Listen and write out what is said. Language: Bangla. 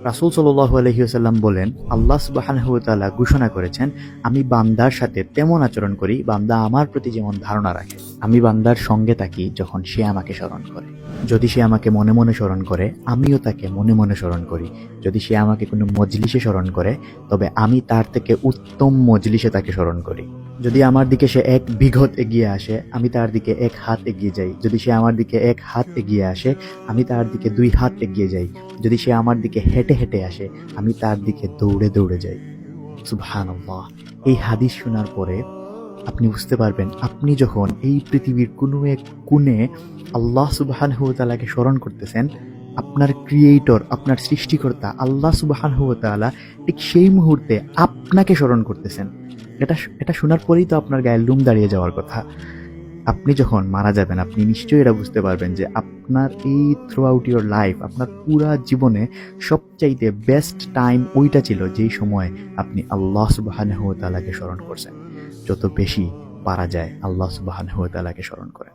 রাসূল সাল্লাল্লাহু আলাইহি ওয়াসাল্লাম বলেন, আল্লাহ সুবহানাহু ওয়া তাআলা ঘোষণা করেছেন, আমি বান্দার সাথে তেমন আচরণ করি বান্দা আমার প্রতি যেমন ধারণা রাখে। আমি বান্দার সঙ্গে থাকি যখন সে আমাকে স্মরণ করে। যদি সে আমাকে মনে মনে স্মরণ করে, আমিও তাকে মনে মনে স্মরণ করি। যদি সে আমাকে কোনো মজলিসে স্মরণ করে, তবে আমি তার থেকে উত্তম মজলিসে তাকে স্মরণ করি। যদি আমার দিকে সে 1 বিঘত এগিয়ে আসে, আমি তার দিকে 1 হাত এগিয়ে যাই। যদি সে আমার দিকে 1 হাত এগিয়ে আসে, আমি তার দিকে 2 হাত এগিয়ে যাই। যদি সে আমার দিকে হেঁটে হেঁটে আসে, আমি তার দিকে দৌড়ে দৌড়ে যাই। সুবহানাল্লাহ। এই হাদিস শোনার পরে আপনি বুঝতে পারবেন, আপনি যখন এই পৃথিবীর কোনো এক কোণে আল্লাহ সুবহানাহু ওয়া তাআলাকে স্মরণ করতেছেন, আপনার ক্রিয়েটর, আপনার সৃষ্টিকর্তা আল্লাহ সুবহানাহু ওয়া তাআলা ঠিক সেই মুহূর্তে আপনাকে স্মরণ করতেছেন। এটা শোনার পরেই তো আপনার গায়ে লোম দাঁড়িয়ে যাওয়ার কথা। আপনি যখন মারা যাবেন, আপনি নিশ্চয়ই এটা বুঝতে পারবেন যে আপনার এই থ্রু আউট ইউর লাইফ, আপনার পুরা জীবনে সবচাইতে বেস্ট টাইম ওইটা ছিল যেই সময় আপনি আল্লাহ সুবহানাহু ওয়া তাআলাকে স্মরণ করছেন। যত বেশি পারা যায় আল্লাহ সুবহানাহু ওয়া তাআলাকে স্মরণ করেন।